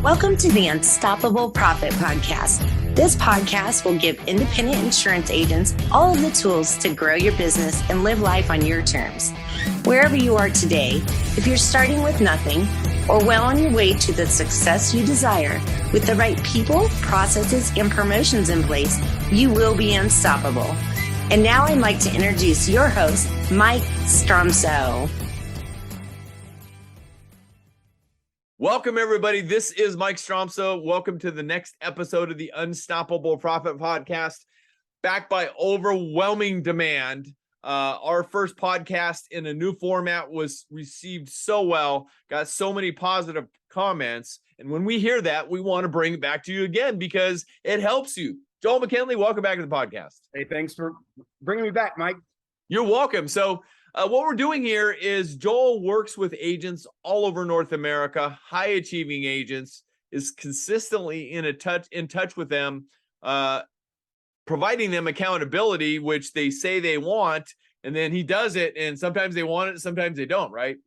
Welcome to the Unstoppable Profit Podcast. This podcast will give independent insurance agents all of the tools to grow your business and live life on your terms. Wherever you are today, if you're starting with nothing or well on your way to the success you desire, with the right people, processes, and promotions in place, you will be unstoppable. And now I'd like to introduce your host, Mike Stromsoe. Welcome, everybody. This is Mike Stromsoe. Welcome to the next episode of the Unstoppable Profit Podcast, backed by overwhelming demand. Our first podcast in a new format was received so well, got so many positive comments. And when we hear that, we want to bring it back to you again because it helps you. Joel McKinley, welcome back to the podcast. Hey, thanks for bringing me back, Mike. You're welcome. So what we're doing here is Joel works with agents all over North America, high achieving agents, is consistently in touch with them, providing them accountability, which they say they want, and then he does it, and sometimes they want it, sometimes they don't, right?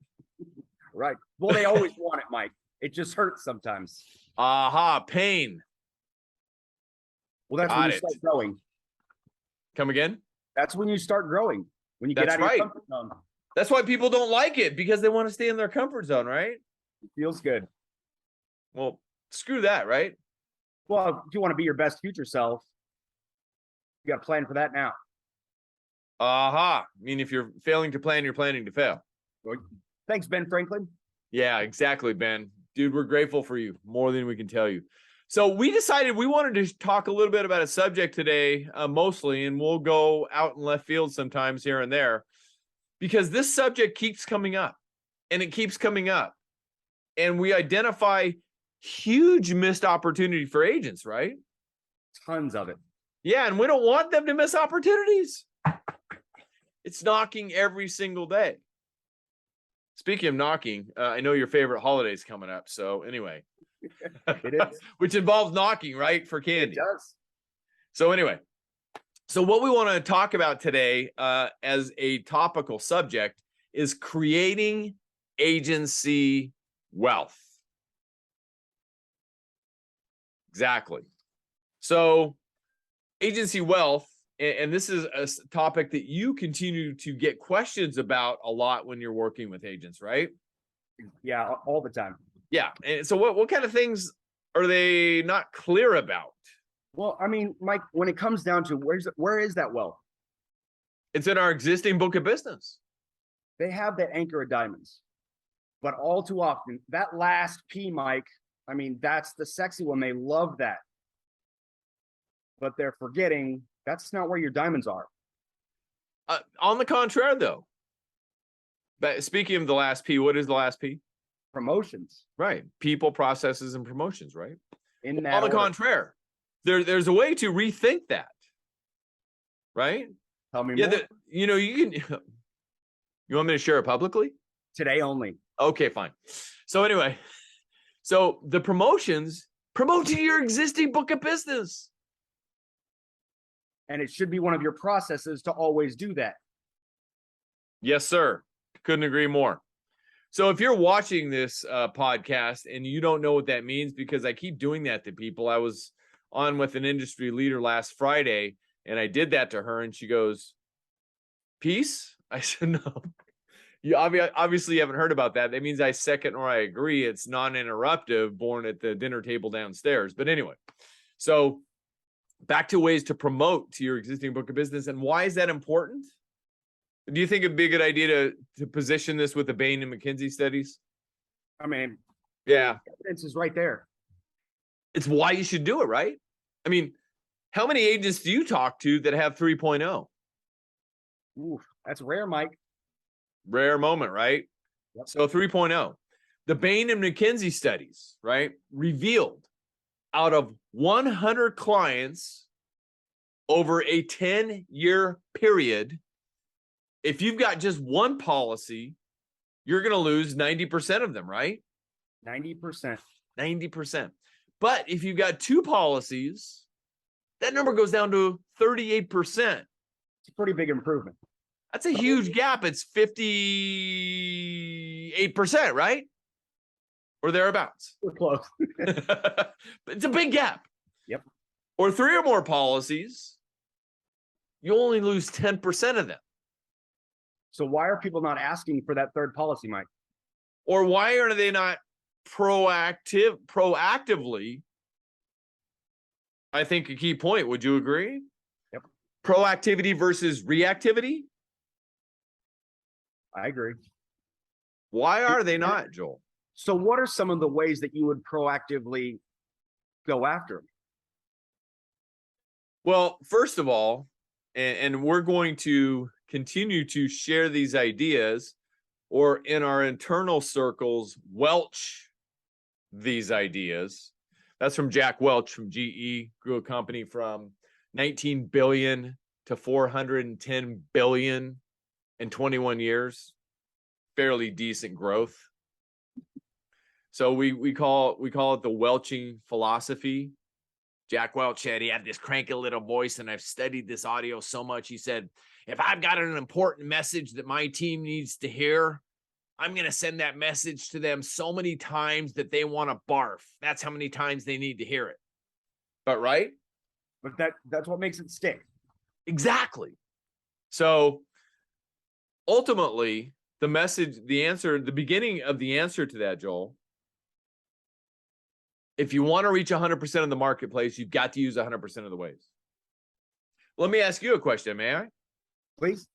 Right. Well, they always want it, Mike. It just hurts sometimes. Aha, pain. Well, that's when you start growing. Come again? That's when you start growing. When you get out of your comfort zone. That's why people don't like it, because they want to stay in their comfort zone, right? It feels good. Well, screw that, right? Well, if you want to be your best future self, you got to plan for that now. Aha. I mean, if you're failing to plan, you're planning to fail. Well, thanks, Ben Franklin. Yeah, exactly, Ben. Dude, we're grateful for you more than we can tell you. So we decided we wanted to talk a little bit about a subject today, mostly, and we'll go out in left field sometimes here and there, because this subject keeps coming up, and it keeps coming up. And we identify huge missed opportunity for agents, right? Tons of it. Yeah, and we don't want them to miss opportunities. It's knocking every single day. Speaking of knocking, I know your favorite holiday's coming up, so anyway. It is. Which involves knocking, right, for candy. It does. So anyway, so what we want to talk about today as a topical subject is creating agency wealth. Exactly. So agency wealth, and this is a topic that you continue to get questions about a lot when you're working with agents, right? Yeah, all the time. Yeah. And so what kind of things are they not clear about? Well, I mean, Mike, when it comes down to where is that wealth? It's in our existing book of business. They have that anchor of diamonds, but all too often, that last P, Mike, I mean, that's the sexy one. They love that. But they're forgetting that's not where your diamonds are. On the contrary, though. But speaking of the last P, what is the last P? Promotions. Right. People, processes, and promotions, right? In that On the order. contrary, there's a way to rethink that. Right? Tell me Yeah, more. you want me to share it publicly? Today only. Okay, fine. So anyway, so the promotions, promote to your existing book of business. And it should be one of your processes to always do that. Yes, sir. Couldn't agree more. So if you're watching this podcast and you don't know what that means, because I keep doing that to people, I was on with an industry leader last Friday, and I did that to her, and she goes, peace? I said, no. You obviously haven't heard about that. That means I second or I agree. It's non-interruptive, born at the dinner table downstairs. But anyway, so back to ways to promote to your existing book of business. And why is that important? Do you think it'd be a good idea to position this with the Bain and McKinsey studies? I mean, yeah, evidence is right there. It's why you should do it, right? I mean, how many agents do you talk to that have 3.0? Ooh, that's rare, Mike. Rare moment, right? Yep. So 3.0. The Bain and McKinsey studies, right, revealed out of 100 clients over a 10-year period, if you've got just one policy, you're going to lose 90% of them, right? 90%. 90%. But if you've got two policies, that number goes down to 38%. It's a pretty big improvement. That's a huge gap. It's 58%, right? or thereabouts. We're close. But it's a big gap. Yep. Or 3 or more policies, you only lose 10% of them. So why are people not asking for that third policy, Mike? Or why are they not proactively? I think a key point. Would you agree? Yep. Proactivity versus reactivity. I agree. Why are they not, Joel? So what are some of the ways that you would proactively go after them? Well, first of all, and we're going to continue to share these ideas, or in our internal circles, welch these ideas. That's from Jack Welch from GE, grew a company from 19 billion to 410 billion in 21 years. Fairly decent growth. So we call it the Welching Philosophy. Jack Welch said he had this cranky little voice, and I've studied this audio so much. He said, if I've got an important message that my team needs to hear, I'm going to send that message to them so many times that they want to barf. That's how many times they need to hear it. But right? But that's what makes it stick. Exactly. So ultimately, the message, the answer, the beginning of the answer to that, Joel, if you want to reach 100% of the marketplace, you've got to use 100% of the ways. Let me ask you a question, may I? Please.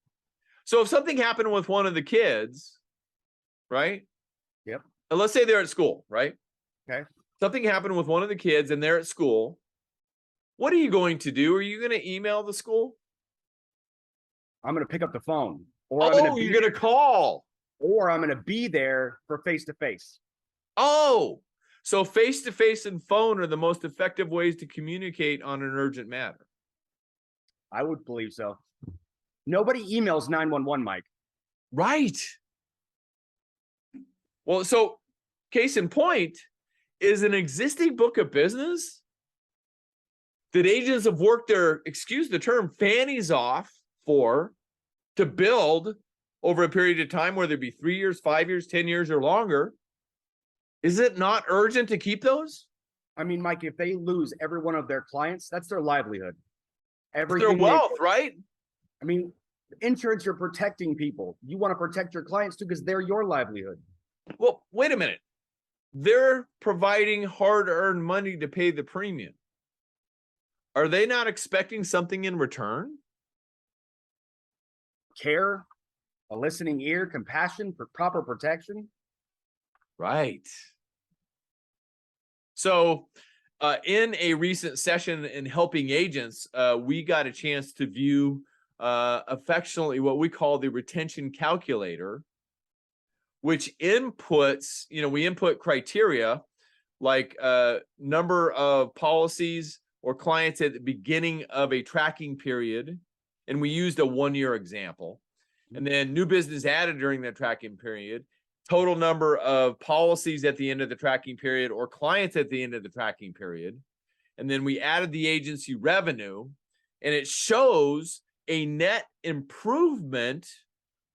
So if something happened with one of the kids, right? Yep. And let's say they're at school, right? Okay. Something happened with one of the kids and they're at school. What are you going to do? Are you going to email the school? I'm going to pick up the phone. Or you're going to call. Or I'm going to be there for face-to-face. Oh, so face-to-face and phone are the most effective ways to communicate on an urgent matter. I would believe so. Nobody emails 911, Mike. Right. Well, so case in point is an existing book of business that agents have worked their, excuse the term, fannies off for to build over a period of time, whether it be 3 years, 5 years, 10 years, or longer. Is it not urgent to keep those? I mean, Mike, if they lose every one of their clients, that's their livelihood. Their wealth, right? I mean, insurance, you're protecting people. You want to protect your clients too, because they're your livelihood. Well, wait a minute. They're providing hard-earned money to pay the premium. Are they not expecting something in return? Care, a listening ear, compassion, for proper protection. Right. So in a recent session in helping agents, we got a chance to view affectionately what we call the retention calculator, which inputs, we input criteria like number of policies or clients at the beginning of a tracking period. And we used a 1-year example. And then new business added during that tracking period, total number of policies at the end of the tracking period or clients at the end of the tracking period. And then we added the agency revenue, and it shows a net improvement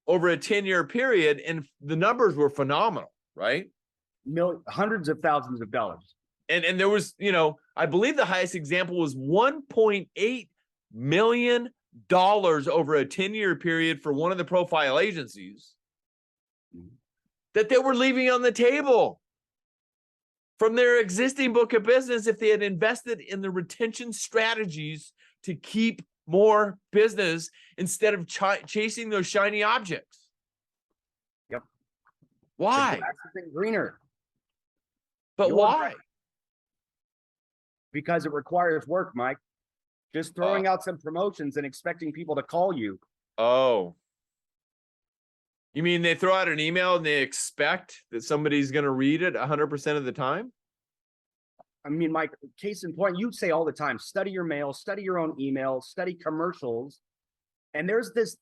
over a 10-year period. And the numbers were phenomenal, right? Hundreds of thousands of dollars. And there was, I believe the highest example was $1.8 million over a 10-year period for one of the profile agencies that they were leaving on the table from their existing book of business if they had invested in the retention strategies to keep more business instead of chasing those shiny objects. Yep. Why? Greener. But why? Because it requires work, Mike. Just throwing out some promotions and expecting people to call you. Oh. You mean they throw out an email and they expect that somebody's going to read it 100% of the time? I mean, Mike, case in point, you say all the time, study your mail, study your own email, study commercials. And there's this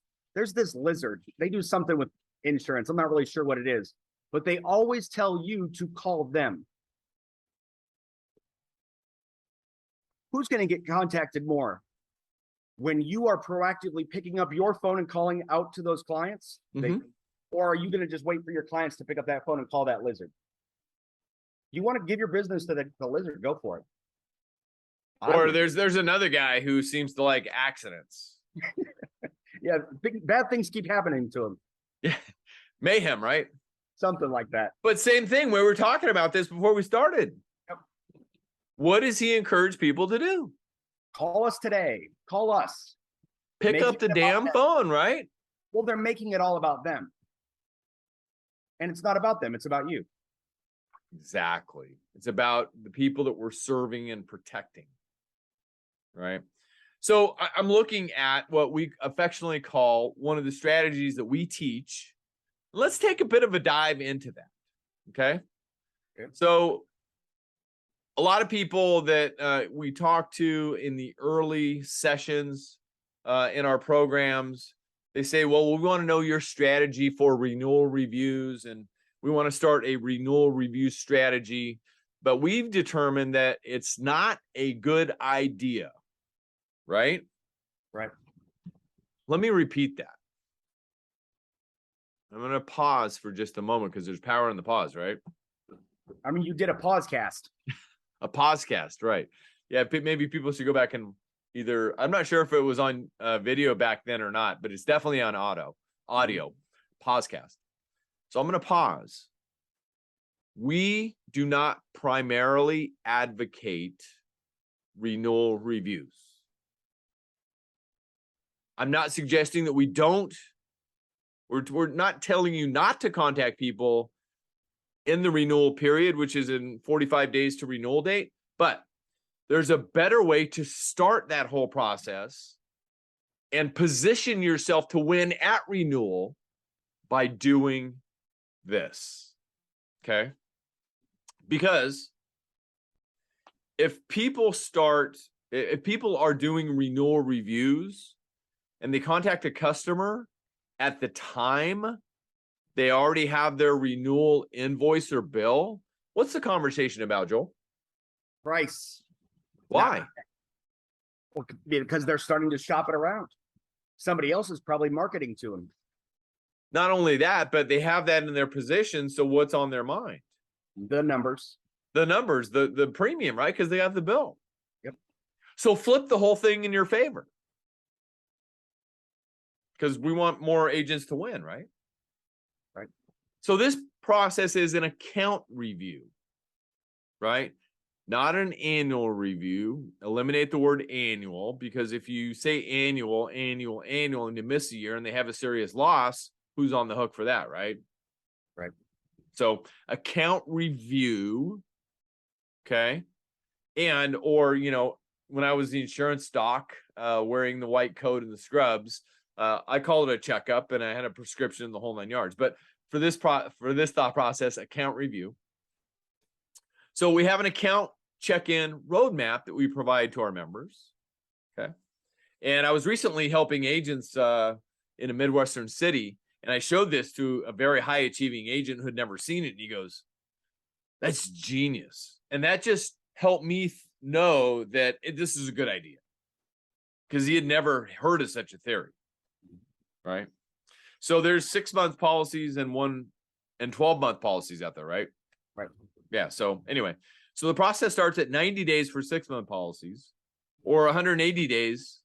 lizard. They do something with insurance. I'm not really sure what it is, but they always tell you to call them. Who's going to get contacted more? When you are proactively picking up your phone and calling out to those clients? Or are you going to just wait for your clients to pick up that phone and call that lizard? You want to give your business to the lizard, go for it. Or there's another guy who seems to like accidents. Yeah, bad things keep happening to him. Yeah, mayhem, right? Something like that. But same thing, we were talking about this before we started. Yep. What does he encourage people to do? Call us today. Call us. Pick up the damn phone, right? Well, they're making it all about them. And it's not about them, it's about you. Exactly. It's about the people that we're serving and protecting, right? So I'm looking at what we affectionately call one of the strategies that we teach. Let's take a bit of a dive into that, okay? So a lot of people that we talk to in the early sessions in our programs, they say, well, we want to know your strategy for renewal reviews, and we want to start a renewal review strategy, but we've determined that it's not a good idea, right? Right. Let me repeat that. I'm going to pause for just a moment because there's power in the pause, right? I mean, you did a pausecast. A pausecast, right? Yeah, maybe people should go back and either, I'm not sure if it was on video back then or not, but it's definitely on audio, pausecast. So I'm going to pause. We do not primarily advocate renewal reviews. I'm not suggesting that we don't. We're not telling you not to contact people in the renewal period, which is in 45 days to renewal date, but there's a better way to start that whole process and position yourself to win at renewal by doing this, okay? Because if people are doing renewal reviews and they contact a customer at the time they already have their renewal invoice or bill, what's the conversation about, Joel? Price. Why? Well, because they're starting to shop it around. Somebody else is probably marketing to them. Not only that, but they have that in their position. So what's on their mind? The numbers. The numbers, the premium, right? Because they have the bill. Yep. So flip the whole thing in your favor. Because we want more agents to win, right? Right. So this process is an account review, right? Not an annual review. Eliminate the word annual, because if you say annual, and you miss a year and they have a serious loss, who's on the hook for that, right? Right. So account review, okay? And, or, when I was the insurance doc, wearing the white coat and the scrubs, I called it a checkup and I had a prescription, the whole 9 yards. But for this thought process, account review. So we have an account check-in roadmap that we provide to our members. Okay. And I was recently helping agents in a Midwestern city, and I showed this to a very high achieving agent who had never seen it. And he goes, "That's genius." And that just helped me know that this is a good idea, because he had never heard of such a theory. Right. So there's 6-month policies and 12-month policies out there, right? Right. Yeah. So anyway, so the process starts at 90 days for 6-month policies, or 180 days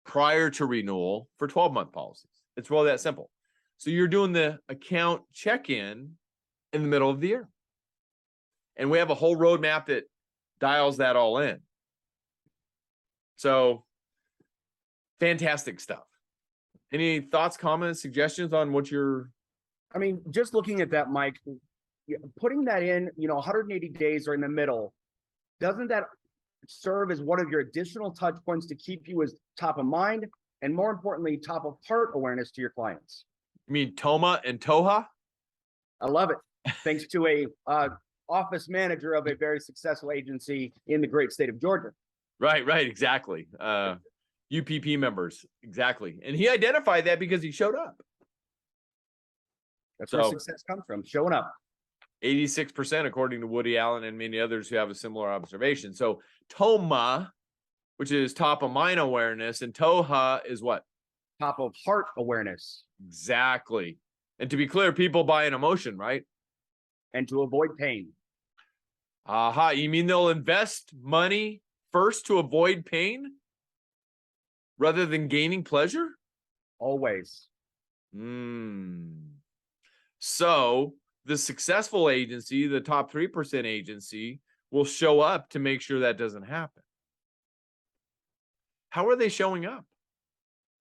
prior to renewal for 12-month policies. It's really that simple. So you're doing the account check-in in the middle of the year. And we have a whole roadmap that dials that all in. So fantastic stuff. Any thoughts, comments, suggestions on what you're... I mean, just looking at that, Mike, putting that in, 180 days or in the middle, doesn't that serve as one of your additional touch points to keep you as top of mind and, more importantly, top of heart awareness to your clients? You mean Toma and Toha? I love it. Thanks to a office manager of a very successful agency in the great state of Georgia. Right, exactly. UPP members, exactly. And he identified that because he showed up. That's where success comes from, showing up. 86%, according to Woody Allen and many others who have a similar observation. So Toma, which is top of mind awareness, and Toha is what? Top of heart awareness. Exactly. And to be clear, people buy an emotion, right? And to avoid pain. Aha, you mean they'll invest money first to avoid pain rather than gaining pleasure? Always. So the successful agency, the top 3% agency, will show up to make sure that doesn't happen. How are they showing up?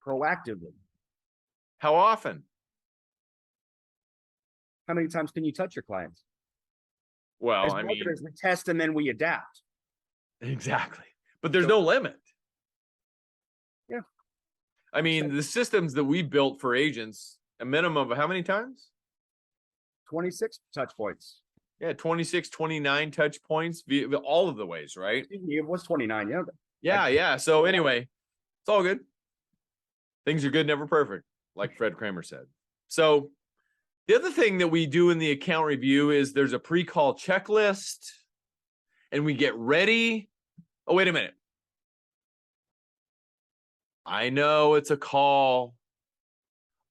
Proactively. How often? How many times can you touch your clients? Well, As I mean, marketers, we test and then we adapt. exactly. But there's So- no limit. Yeah. I mean, the systems that we built for agents, a minimum of how many times? 26 touch points. Yeah, 26, 29 touch points via all of the ways, right? It was 29. Yeah. So anyway, it's all good. Things are good, never perfect, like Fred Kramer said. So the other thing that we do in the account review is there's a pre-call checklist and we get ready. Oh, wait a minute. I know it's a call.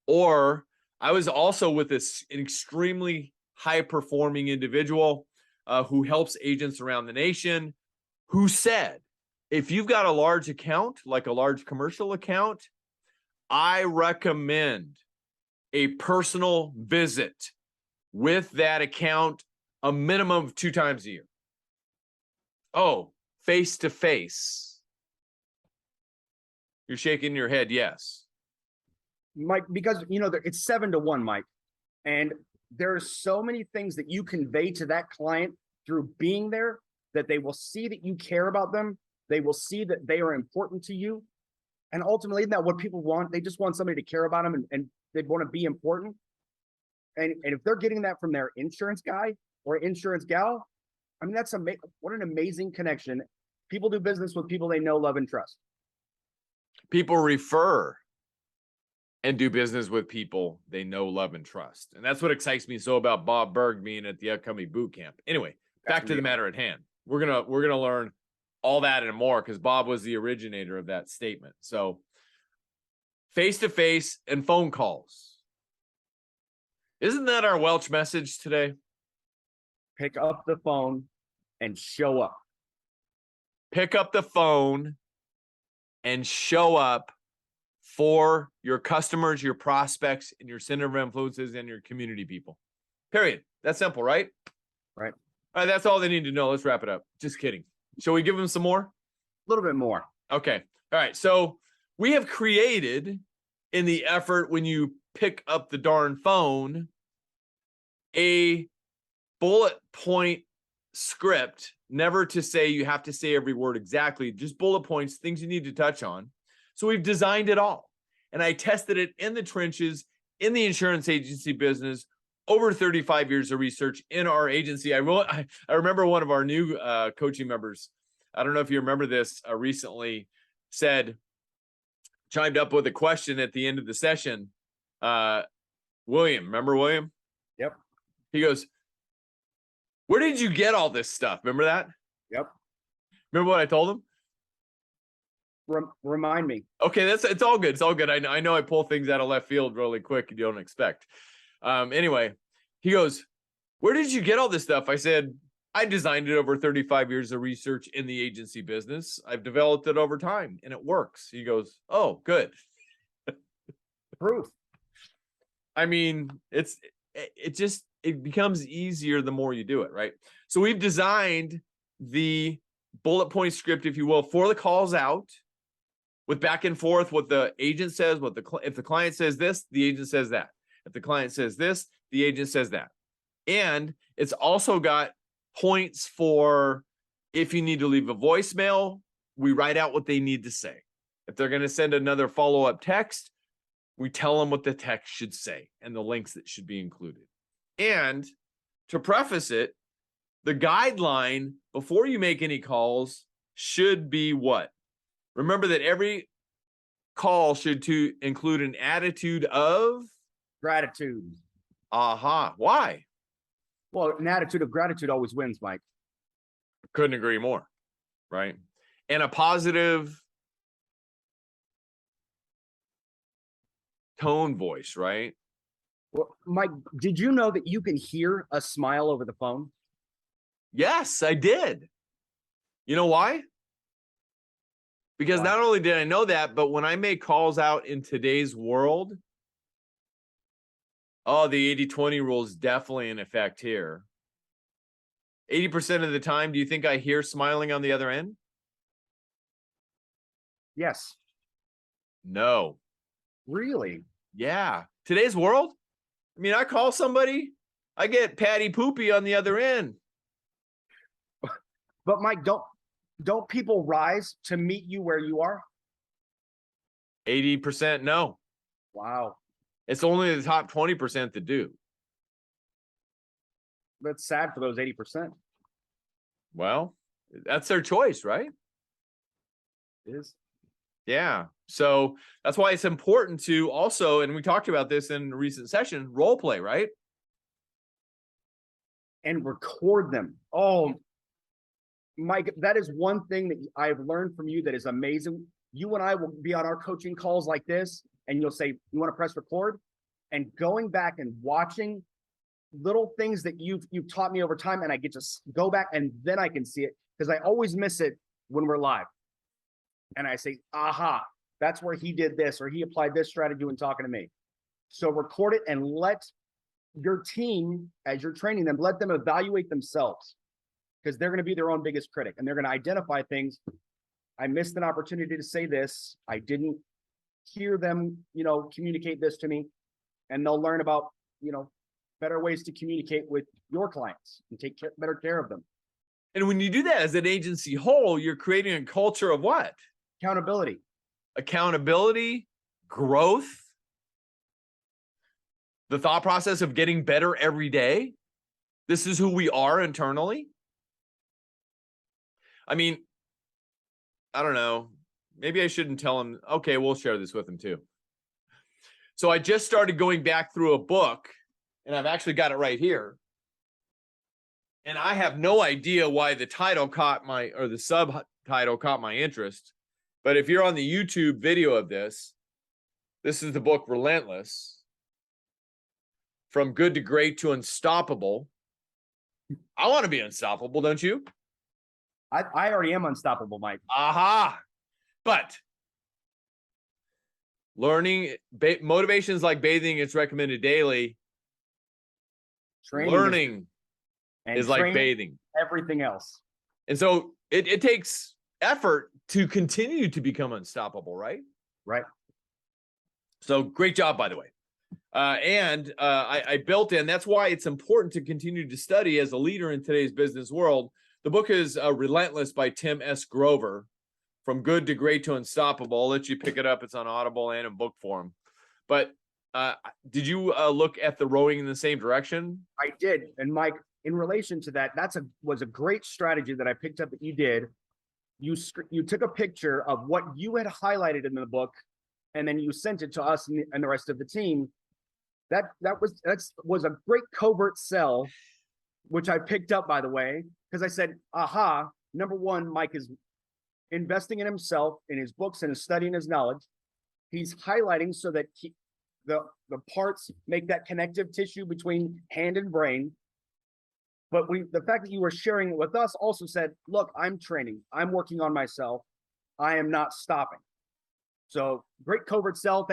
Or I was also with an extremely high-performing individual who helps agents around the nation, who said, if you've got a large account, like a large commercial account, I recommend a personal visit with that account a minimum of 2 times a year. Oh, face to face. You're shaking your head, yes. Mike, because it's 7-1, Mike. And there's so many things that you convey to that client through being there that they will see that you care about them. They will see that they are important to you. And ultimately, isn't that what people want? They just want somebody to care about them and they want to be important. And if they're getting that from their insurance guy or insurance gal, I mean, what an amazing connection. People do business with people they know, love, and trust. People refer and do business with people they know, love, and trust. And that's what excites me so about Bob Berg being at the upcoming boot camp. Anyway, back to the matter at hand. We're gonna learn all that and more because Bob was the originator of that statement. So face-to-face and phone calls. Isn't that our Welch message today? Pick up the phone and show up. Pick up the phone and show up for your customers, your prospects, and your center of influences and your community people. Period. That's simple, right? Right. All right, that's all they need to know. Let's wrap it up. Just kidding. Shall we give them some more? A little bit more. Okay. All right. So we have created, in the effort when you pick up the darn phone, a bullet point script, never to say you have to say every word exactly, just bullet points, things you need to touch on. So we've designed it all. And I tested it in the trenches, in the insurance agency business, over 35 years of research in our agency. I remember one of our new coaching members, I don't know if you remember this, recently chimed up with a question at the end of the session. William, remember William? Yep. He goes, where did you get all this stuff? Remember that? Yep. Remember what I told him? Remind me. Okay, it's all good. It's all good. I know I pull things out of left field really quick you don't expect. Anyway, he goes, where did you get all this stuff? I said, I designed it over 35 years of research in the agency business. I've developed it over time and it works. He goes, oh, good. Proof. I mean, it becomes easier the more you do it, right? So we've designed the bullet point script, if you will, for the calls out, with back and forth, what the agent says, if the client says this, the agent says that. If the client says this, the agent says that. And it's also got points for if you need to leave a voicemail, we write out what they need to say. If they're going to send another follow-up text, we tell them what the text should say and the links that should be included. And to preface it, the guideline before you make any calls should be what? Remember that every call should include an attitude of Gratitude. Aha. Why? Well, an attitude of gratitude always wins, Mike. Couldn't agree more. Right. And a positive tone voice, right? Well, Mike, did you know that you can hear a smile over the phone? Yes, I did. You know why? Because Why? not only did I know that, but when I make calls out in today's world, oh, the 80-20 rule is definitely in effect here. 80% of the time, do you think I hear smiling on the other end? Yes. No. Really? Yeah. Today's world, I mean, I call somebody, I get patty poopy on the other end. But Mike, don't people rise to meet you where you are? 80% no. Wow. It's only the top 20% that do. That's sad for those 80%. Well, that's their choice, right? It is. Yeah. So that's why it's important to also, and we talked about this in a recent session, role play, right? And record them. Oh, Mike, that is one thing that I've learned from you that is amazing. You and I will be on our coaching calls like this, and you'll say, you want to press record? And going back and watching little things that you've taught me over time, and I get to go back and then I can see it, because I always miss it when we're live. And I say, aha, that's where he did this, or he applied this strategy when talking to me. So record it and let your team, as you're training them, let them evaluate themselves, because they're going to be their own biggest critic, and they're going to identify things. I missed an opportunity to say this. I didn't hear them, communicate this to me, and they'll learn about, better ways to communicate with your clients and take better care of them. And when you do that as an agency whole, you're creating a culture of what? Accountability. Accountability, growth, the thought process of getting better every day. This is who we are internally. I mean, I don't know. Maybe I shouldn't tell him. Okay, we'll share this with him too. So I just started going back through a book, and I've actually got it right here. And I have no idea why the title or the subtitle caught my interest. But if you're on the YouTube video of this is the book Relentless, From Good to Great to Unstoppable. I want to be unstoppable, don't you? I already am unstoppable, Mike. Aha. But learning, motivation is like bathing. It's recommended daily. Learning is like bathing. Everything else. And so it takes effort to continue to become unstoppable, right? Right. So great job, by the way. I built in, that's why it's important to continue to study as a leader in today's business world. The book is Relentless by Tim S. Grover, From Good to Great to Unstoppable. I'll let you pick it up. It's on Audible and in book form. But did you look at the rowing in the same direction? I did. And Mike, in relation to that, was a great strategy that I picked up that you did. You took a picture of what you had highlighted in the book, and then you sent it to us and the rest of the team. That was a great covert sell, which I picked up, by the way, because I said, aha, number one, Mike is investing in himself, in his books, and his studying his knowledge. He's highlighting so that the parts make that connective tissue between hand and brain. But the fact that you were sharing it with us also said, look, I'm training. I'm working on myself. I am not stopping. So great covert sell.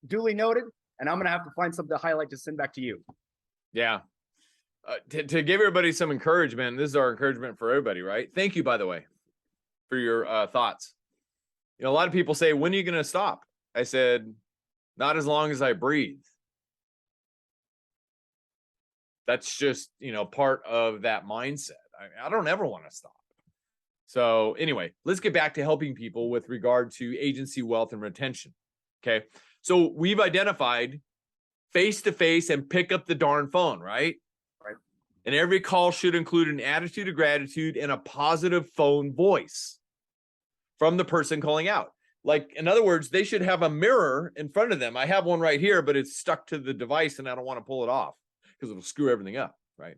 Duly noted. And I'm going to have to find something to highlight to send back to you. Yeah. To give everybody some encouragement, this is our encouragement for everybody, right? Thank you, by the way, for your thoughts. A lot of people say, when are you going to stop? I said, not as long as I breathe. That's just, part of that mindset. I don't ever want to stop. So anyway, let's get back to helping people with regard to agency wealth and retention. Okay. So we've identified face-to-face and pick up the darn phone, right? Right. And every call should include an attitude of gratitude and a positive phone voice from the person calling out. Like, in other words, they should have a mirror in front of them. I have one right here, but it's stuck to the device and I don't want to pull it off because it'll screw everything up, right?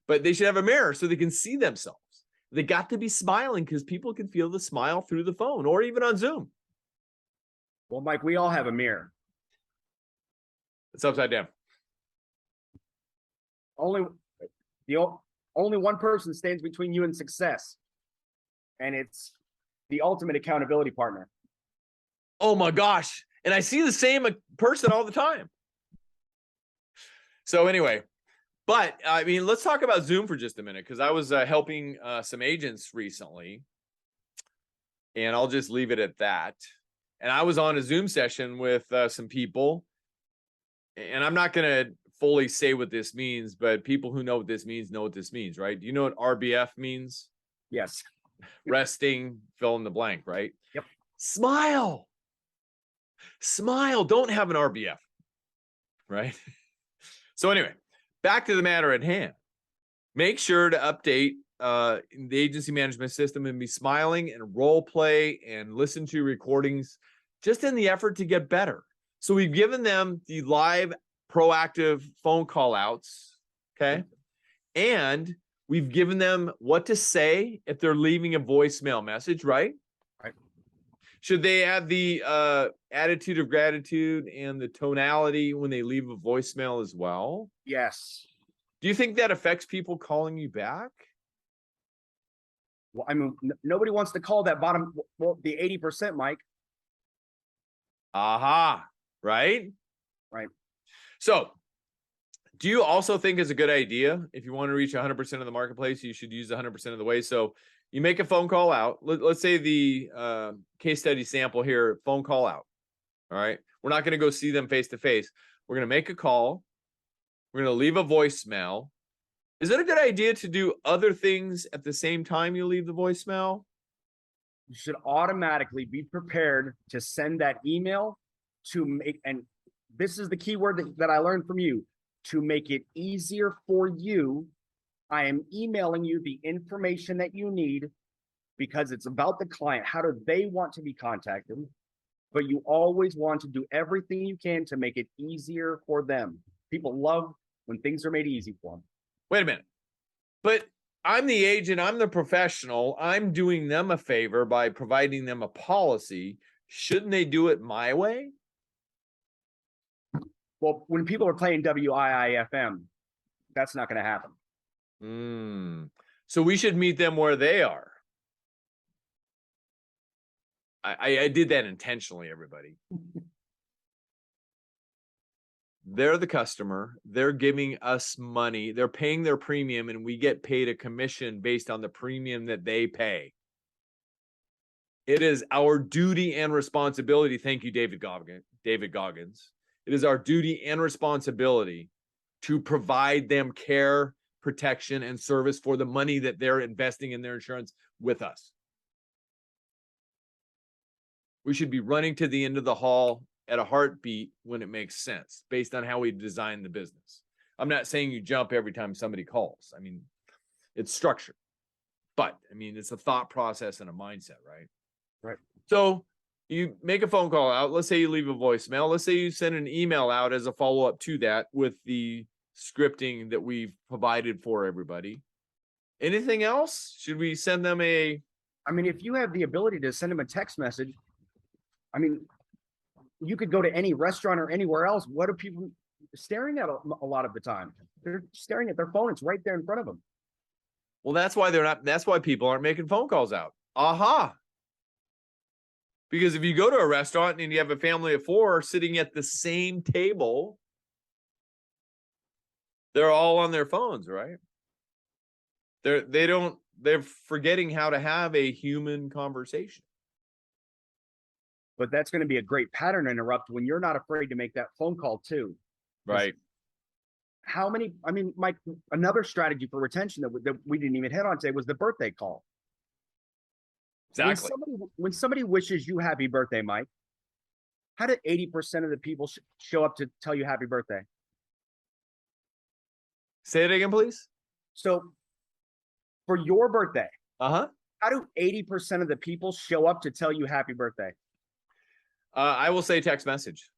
But they should have a mirror so they can see themselves. They got to be smiling because people can feel the smile through the phone or even on Zoom. Well, Mike, we all have a mirror. It's upside down. The only one person stands between you and success, and it's the ultimate accountability partner. Oh my gosh. And I see the same person all the time. So anyway, but I mean, let's talk about Zoom for just a minute, because I was helping some agents recently, and I'll just leave it at that. And I was on a Zoom session with some people, and I'm not going to fully say what this means, but people who know what this means know what this means, right? Do you know what RBF means? Yes. Resting, fill in the blank, right? Yep. Smile. Smile. Don't have an RBF, right? So anyway, back to the matter at hand. Make sure to update the agency management system and be smiling and role play and listen to recordings just in the effort to get better. So we've given them the live proactive phone call outs, okay? And we've given them what to say if they're leaving a voicemail message, right? Right. Should they have the attitude of gratitude and the tonality when they leave a voicemail as well? Yes. Do you think that affects people calling you back? Well, I mean, nobody wants to call that bottom, well, the 80%, Mike. Aha, right? Right. So, do you also think it's a good idea, if you want to reach 100% of the marketplace, you should use 100% of the way? So you make a phone call out. Let's say the case study sample here, phone call out. All right. We're not going to go see them face to face. We're going to make a call. We're going to leave a voicemail. Is it a good idea to do other things at the same time you leave the voicemail? You should automatically be prepared to send that email to make, and this is the key word that I learned from you, to make it easier for you. I am emailing you the information that you need because it's about the client. How do they want to be contacted? But you always want to do everything you can to make it easier for them. People love when things are made easy for them. Wait a minute. But I'm the agent, I'm the professional. I'm doing them a favor by providing them a policy. Shouldn't they do it my way? Well, when people are playing WIIFM, that's not going to happen. So we should meet them where they are. I did that intentionally, everybody. They're the customer. They're giving us money. They're paying their premium, and we get paid a commission based on the premium that they pay. It is our duty and responsibility. Thank you, David Goggins. It is our duty and responsibility to provide them care, protection, and service for the money that they're investing in their insurance with us. We should be running to the end of the hall at a heartbeat when it makes sense, based on how we design the business. I'm not saying you jump every time somebody calls. I mean, it's structured. But, I mean, it's a thought process and a mindset, right? Right. So you make a phone call out. Let's say you leave a voicemail. Let's say you send an email out as a follow-up to that with the scripting that we've provided for everybody. Anything else? Should we send them a... I mean, if you have the ability to send them a text message, I mean, you could go to any restaurant or anywhere else. What are people staring at a lot of the time? They're staring at their phone. It's right there in front of them. Well, that's why people aren't making phone calls out. Aha. Because if you go to a restaurant and you have a family of 4 sitting at the same table, they're all on their phones, right? They're forgetting how to have a human conversation. But that's going to be a great pattern interrupt when you're not afraid to make that phone call too. Right. How many, I mean, Mike, another strategy for retention that we didn't even hit on today was the birthday call. Exactly. When somebody wishes you happy birthday, Mike, how did 80% of the people show up to tell you happy birthday? Say it again, please. So for your birthday, how do 80% of the people show up to tell you happy birthday? I will say text message.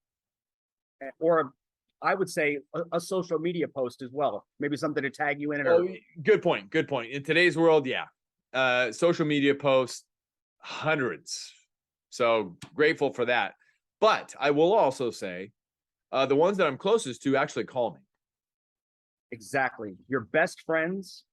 Or I would say a social media post as well. Maybe something to tag you in it. Oh, good point. Good point. In today's world, yeah. Social media posts, hundreds. So grateful for that. But I will also say the ones that I'm closest to actually call me. Exactly. Your best friends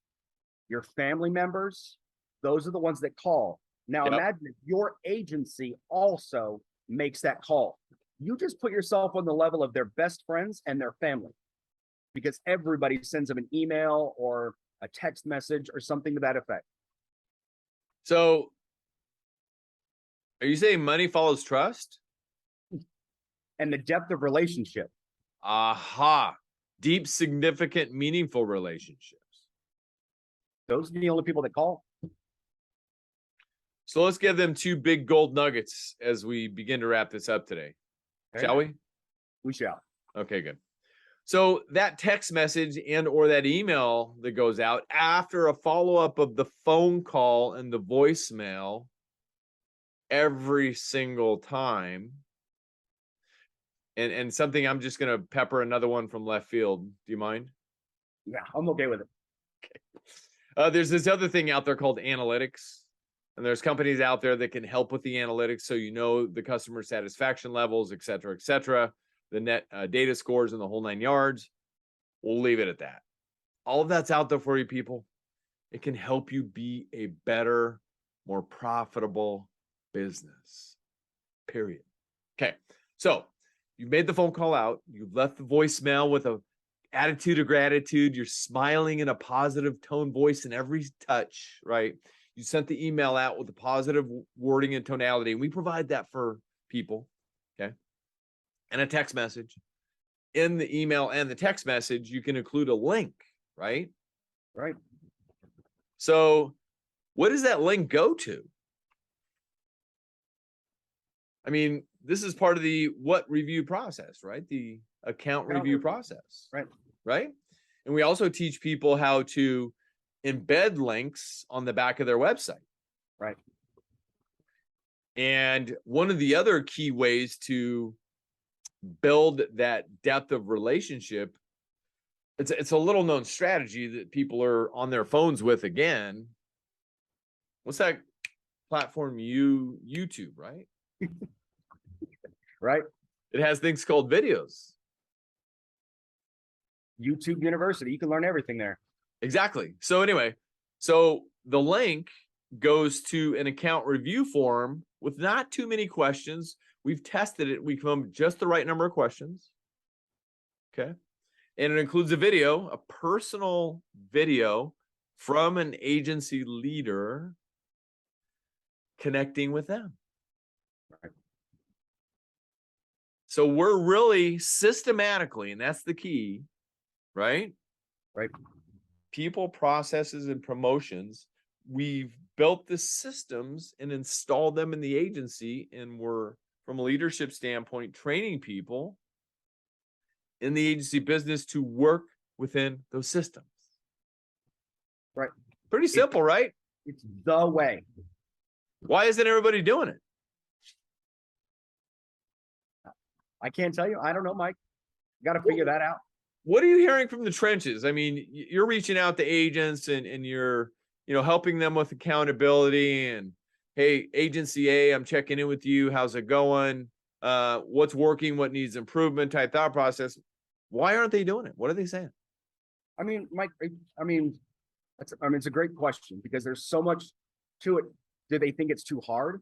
your family members, those are the ones that call. Now, imagine if your agency also makes that call. You just put yourself on the level of their best friends and their family, because everybody sends them an email or a text message or something to that effect. So are you saying money follows trust? And the depth of relationship. Aha. Deep, significant, meaningful relationships. Those are the only people that call. So let's give them two big gold nuggets as we begin to wrap this up today. Okay. Shall we? We shall. Okay, good. So that text message and or that email that goes out after a follow-up of the phone call and the voicemail every single time. And something, I'm just going to pepper another one from left field. Do you mind? Yeah, I'm okay with it. Okay. There's this other thing out there called analytics. And there's companies out there that can help with the analytics, so you know the customer satisfaction levels, et cetera, the net data scores and the whole 9 yards. We'll leave it at that. All of that's out there for you, people. It can help you be a better, more profitable business, period. Okay, so you've made the phone call out. You've left the voicemail with an attitude of gratitude. You're smiling in a positive tone voice in every touch, right? You sent the email out with a positive wording and tonality. And we provide that for people, okay? And a text message. In the email and the text message, you can include a link, right? Right. So what does that link go to? I mean, this is part of the what review process, right? The account review process, Right. Right? And we also teach people how to embed links on the back of their website. Right. And one of the other key ways to build that depth of relationship, it's a little known strategy that people are on their phones with again. What's that platform? YouTube, right? Right. It has things called videos. YouTube University. You can learn everything there. Exactly. So anyway, so the link goes to an account review form with not too many questions. We've tested it. We come just the right number of questions. Okay. And it includes a video, a personal video from an agency leader connecting with them. Right. So we're really systematically, and that's the key, right? Right. People, processes, and promotions. We've built the systems and installed them in the agency, and we're, from a leadership standpoint, training people in the agency business to work within those systems. Right. Pretty simple, right? It's the way. Why isn't everybody doing it? I can't tell you. I don't know, Mike. Got to figure that out. What are you hearing from the trenches? I mean, you're reaching out to agents and you're, helping them with accountability and, hey, agency A, I'm checking in with you. How's it going? What's working? What needs improvement type thought process. Why aren't they doing it? What are they saying? I mean, Mike, it's a great question, because there's so much to it. Do they think it's too hard?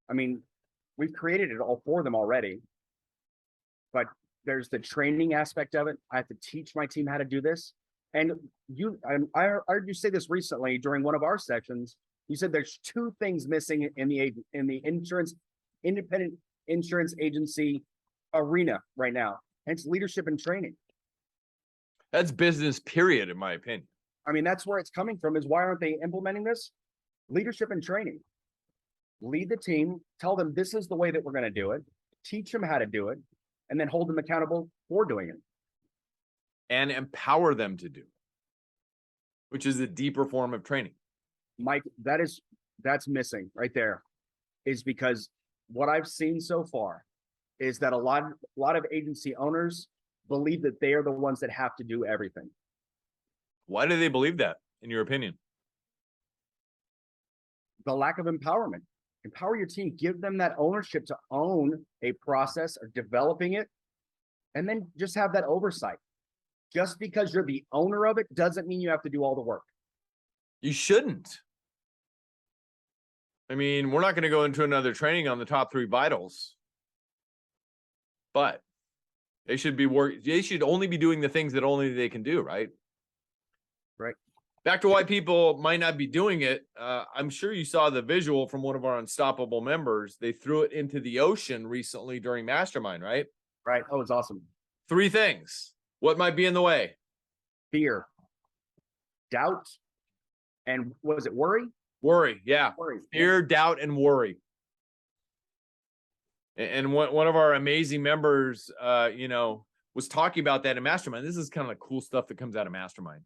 I mean, we've created it all for them already, but there's the training aspect of it. I have to teach my team how to do this. And I heard you say this recently during one of our sessions. You said there's two things missing in the independent insurance agency arena right now. And it's leadership and training. That's business, period, in my opinion. I mean, that's where it's coming from, is why aren't they implementing this? Leadership and training. Lead the team, tell them this is the way that we're going to do it, teach them how to do it, and then hold them accountable for doing it. And empower them to do it, which is a deeper form of training. Mike, that's missing right there, is because what I've seen so far is that a lot of agency owners believe that they are the ones that have to do everything. Why do they believe that, in your opinion? The lack of empowerment. Empower your team, give them that ownership to own a process or developing it, and then just have that oversight. Just because you're the owner of it doesn't mean you have to do all the work. You shouldn't. I mean, we're not going to go into another training on the top 3 vitals, but they should be they should only be doing the things that only they can do, right? Right. Back to why people might not be doing it. I'm sure you saw the visual from one of our Unstoppable members. They threw it into the ocean recently during Mastermind, right? Right. Oh, it's awesome. 3 things. What might be in the way? Fear, doubt, and was it worry? Worry. Yeah. Worry. Fear, doubt, and worry. And one of our amazing members, was talking about that in Mastermind. This is kind of the cool stuff that comes out of Mastermind.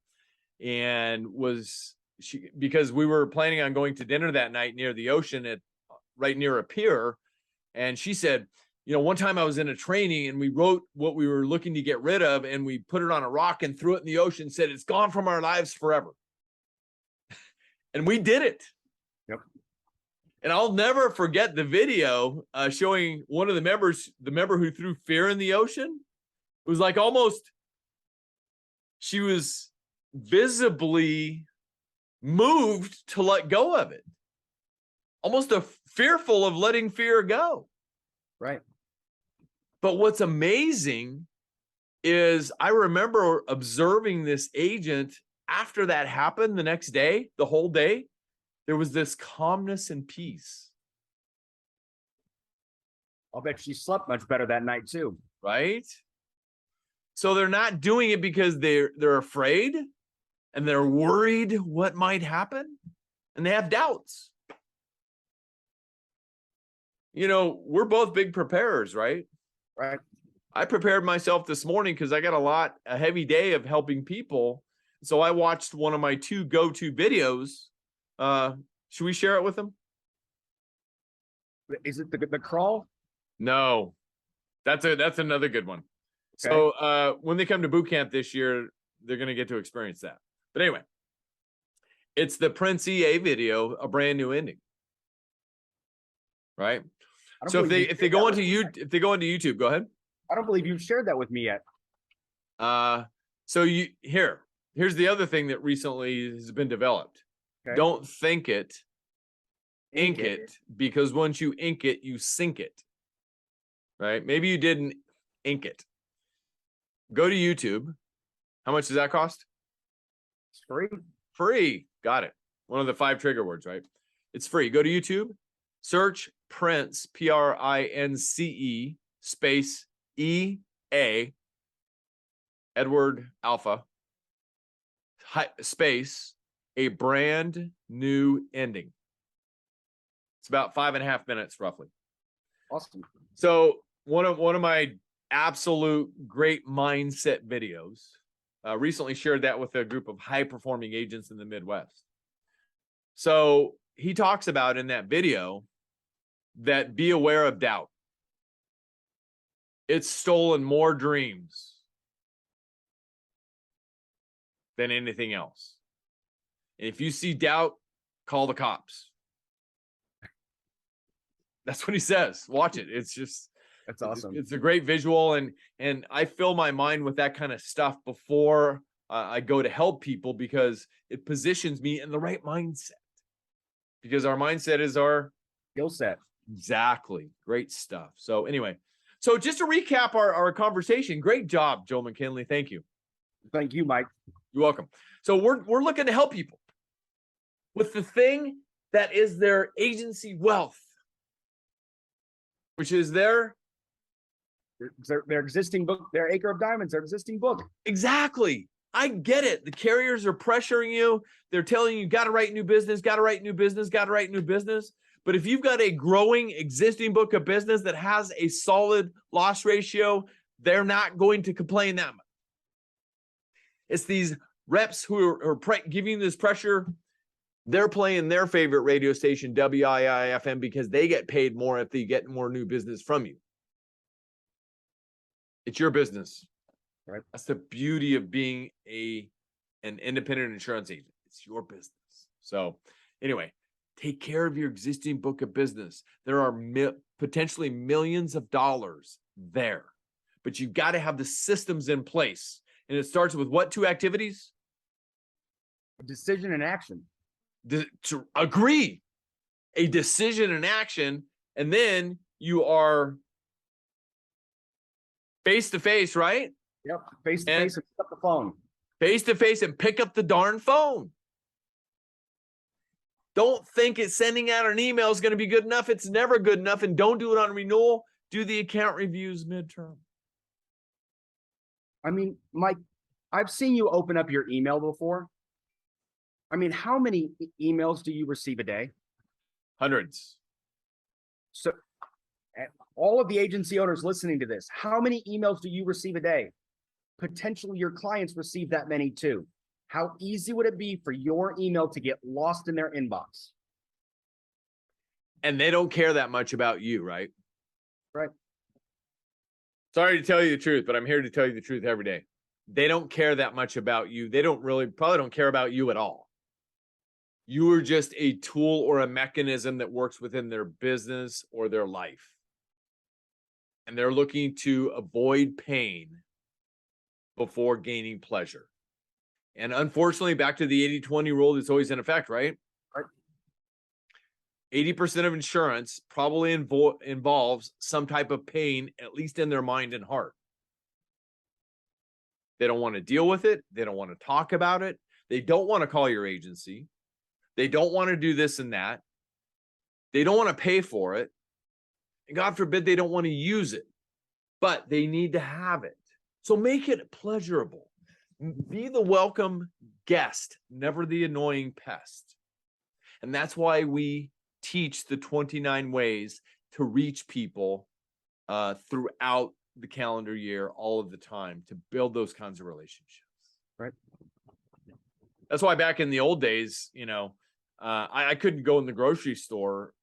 And because we were planning on going to dinner that night near the ocean right near a pier. And she said, one time I was in a training and we wrote what we were looking to get rid of and we put it on a rock and threw it in the ocean, said it's gone from our lives forever. And we did it. Yep. And I'll never forget the video showing one of the members, the member who threw fear in the ocean. It was like she was visibly moved to let go of it. Almost fearful of letting fear go. Right. But what's amazing is I remember observing this agent after that happened the next day, the whole day, there was this calmness and peace. I'll bet she slept much better that night too. Right? So they're not doing it because they're afraid and they're worried what might happen and they have doubts. We're both big preparers, right? Right. I prepared myself this morning because I got a heavy day of helping people. So I watched one of my 2 go-to videos. Should we share it with them? Is it the crawl? No, that's another good one. Okay. So when they come to boot camp this year, they're going to get to experience that. But anyway, it's the Prince EA video, A Brand New Ending. Right? So if they go into YouTube, go ahead. I don't believe you've shared that with me yet. So here's the other thing that recently has been developed. Okay. Don't think it, ink it, because once you ink it, you sink it. Right? Maybe you didn't ink it. Go to YouTube. How much does that cost? It's free. Free. Got it. One of the 5 trigger words, right? It's free. Go to YouTube, search Prince, Prince, space EA, Edward Alpha, space, A Brand New Ending. It's about 5.5 minutes roughly. Awesome. So one of my absolute great mindset videos, recently shared that with a group of high performing agents in the Midwest. So he talks about in that video that be aware of doubt. It's stolen more dreams than anything else. And if you see doubt, call the cops. That's what he says. Watch it. It's just, that's awesome. It's a great visual. And I fill my mind with that kind of stuff before I go to help people because it positions me in the right mindset. Because our mindset is our skill set. Exactly. Great stuff. So anyway, so just to recap our conversation, great job, Joe McKinley. Thank you. Thank you, Mike. You're welcome. So we're looking to help people with the thing that is their agency wealth, which is their existing book, their Acre of Diamonds, their existing book. Exactly. I get it. The carriers are pressuring you. They're telling you got to write new business, got to write new business, got to write new business. But if you've got a growing existing book of business that has a solid loss ratio, they're not going to complain that much. It's these reps who are giving this pressure. They're playing their favorite radio station, WIIFM, because they get paid more if they get more new business from you. It's your business. Right? That's the beauty of being an independent insurance agent. It's your business. So anyway, take care of your existing book of business. There are potentially millions of dollars there, but you've got to have the systems in place. And it starts with what 2 activities? Decision and action. to agree, a decision and action, and then you are face to face, right? Yep. Face to face and pick up the phone. Face to face and pick up the darn phone. Don't think it's sending out an email is going to be good enough. It's never good enough. And don't do it on renewal. Do the account reviews midterm. I mean, Mike, I've seen you open up your email before. I mean, how many emails do you receive a day? Hundreds. So all of the agency owners listening to this, how many emails do you receive a day? Potentially your clients receive that many too. How easy would it be for your email to get lost in their inbox? And they don't care that much about you, right? Right. Sorry to tell you the truth, but I'm here to tell you the truth every day. They don't care that much about you. They probably don't care about you at all. You are just a tool or a mechanism that works within their business or their life. And they're looking to avoid pain before gaining pleasure. And unfortunately, back to the 80-20 rule that's always in effect, right? Right. 80% of insurance probably involves some type of pain, at least in their mind and heart. They don't want to deal with it. They don't want to talk about it. They don't want to call your agency. They don't want to do this and that. They don't want to pay for it. And God forbid they don't want to use it, but they need to have it. So make it pleasurable. Be the welcome guest, never the annoying pest. And that's why we teach the 29 ways to reach people throughout the calendar year, all of the time, to build those kinds of relationships. Right. That's why back in the old days, I couldn't go in the grocery store,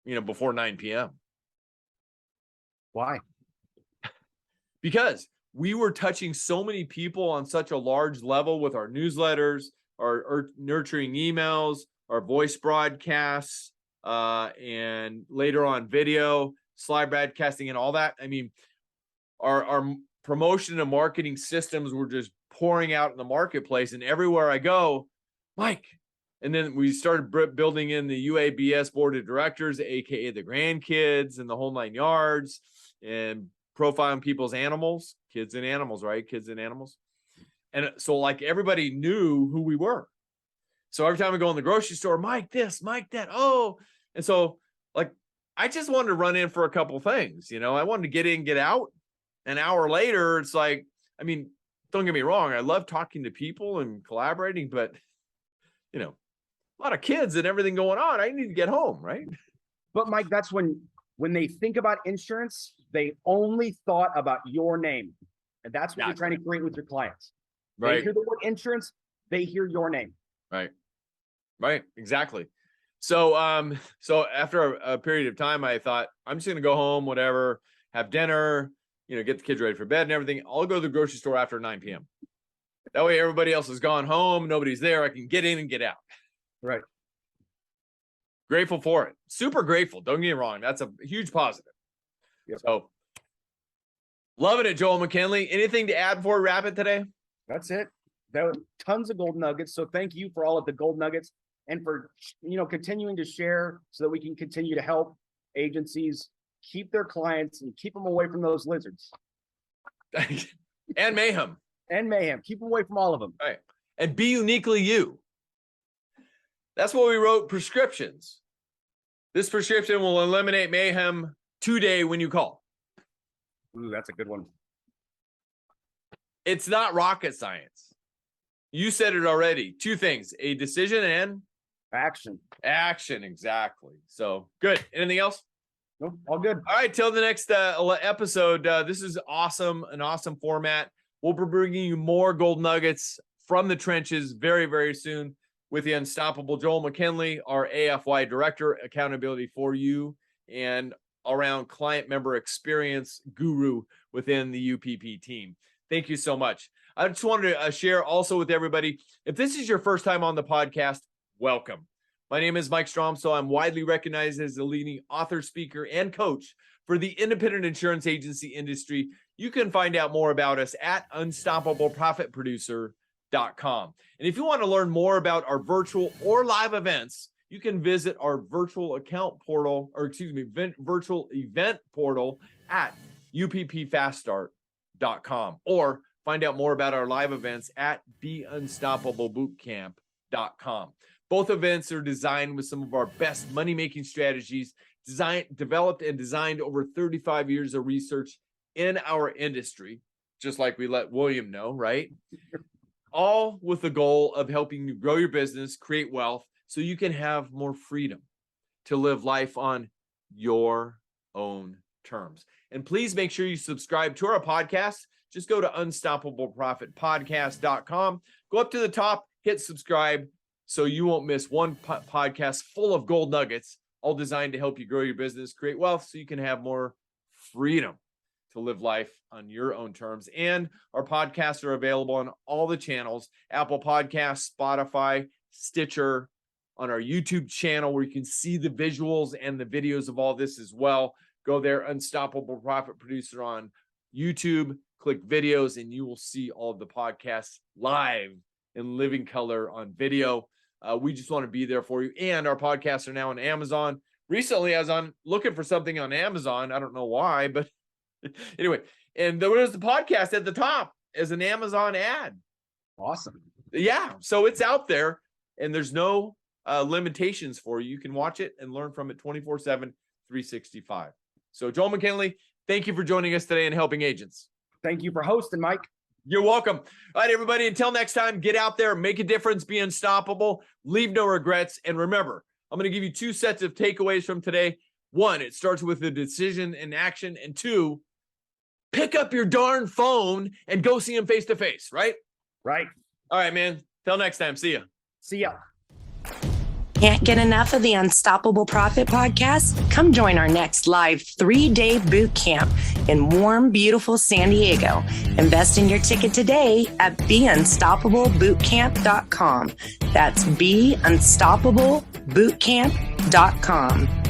before 9 p.m. Why? Because we were touching so many people on such a large level with our newsletters, our nurturing emails, our voice broadcasts, and later on video, slide broadcasting, and all that. I mean, our promotion and marketing systems were just pouring out in the marketplace, and everywhere I go, Mike. And then we started building in the UABS board of directors, aka the grandkids and the whole 9 yards, and profiling people's animals, kids and animals, right? Kids and animals. And so like everybody knew who we were. So every time we go in the grocery store, Mike this, Mike that. Oh, and so like I just wanted to run in for a couple things, I wanted to get in, get out. An hour later, it's like, I mean, don't get me wrong, I love talking to people and collaborating, but a lot of kids and everything going on. I need to get home, right? But Mike, that's when they think about insurance, they only thought about your name. And that's what you're trying to create with your clients. Right. They hear the word insurance, they hear your name. Right. Right. Exactly. So after a period of time, I thought, I'm just going to go home, whatever, have dinner, get the kids ready for bed and everything. I'll go to the grocery store after 9 p.m. That way everybody else has gone home. Nobody's there. I can get in and get out. Right. Grateful for it. Super grateful. Don't get me wrong. That's a huge positive. Yep. So loving it, Joel McKinley. Anything to add before we wrap it today? That's it. There were tons of gold nuggets. So thank you for all of the gold nuggets and for, continuing to share so that we can continue to help agencies keep their clients and keep them away from those lizards. And mayhem. And mayhem. Keep them away from all of them. Right. And be uniquely you. That's what we wrote prescriptions. This prescription will eliminate mayhem today when you call. Ooh, that's a good one. It's not rocket science. You said it already. Two things, a decision and action. Action, exactly. So good. Anything else? Nope, all good. All right, till the next episode. This is awesome, an awesome format. We'll be bringing you more gold nuggets from the trenches very, very soon with the unstoppable Joel McKinley, our AFY director, accountability for you, and around client member experience guru within the UPP team. Thank you so much. I just wanted to share also with everybody, if this is your first time on the podcast, welcome. My name is Mike Stromsoe. I'm widely recognized as the leading author, speaker, and coach for the independent insurance agency industry. You can find out more about us at unstoppableprofitproducer.com. And if you want to learn more about our virtual or live events, you can visit our virtual account portal, virtual event portal at UPPFastStart.com, or find out more about our live events at BeUnstoppableBootcamp.com. Both events are designed with some of our best money-making strategies, developed and designed over 35 years of research in our industry, just like we let William know, right? All with the goal of helping you grow your business, create wealth, so you can have more freedom to live life on your own terms. And please make sure you subscribe to our podcast. Just go to unstoppableprofitpodcast.com. Go up to the top, hit subscribe, so you won't miss one podcast full of gold nuggets, all designed to help you grow your business, create wealth, so you can have more freedom to live life on your own terms. And our podcasts are available on all the channels: Apple Podcasts, Spotify, Stitcher, on our YouTube channel, where you can see the visuals and the videos of all this as well. Go there, Unstoppable Profit Producer on YouTube, click videos, and you will see all of the podcasts live in living color on video. We just want to be there for you. And our podcasts are now on Amazon. Recently, I was looking for something on Amazon. I don't know why, but anyway, and there was the podcast at the top as an Amazon ad. Awesome. Yeah, so it's out there, and there's no limitations for you. You can watch it and learn from it 24/7, 365. So Joel McKinley, thank you for joining us today and helping agents. Thank you for hosting, Mike. You're welcome. All right, everybody, until next time, get out there, make a difference, be unstoppable, leave no regrets. And remember, I'm going to give you 2 sets of takeaways from today. 1, it starts with a decision and action. And 2, pick up your darn phone and go see him face to face, right? Right. All right, man. Till next time. See ya. See ya. Can't get enough of the Unstoppable Profit podcast? Come join our next live 3-day boot camp in warm, beautiful San Diego. Invest in your ticket today at BeUnstoppableBootcamp.com. That's BeUnstoppableBootcamp.com.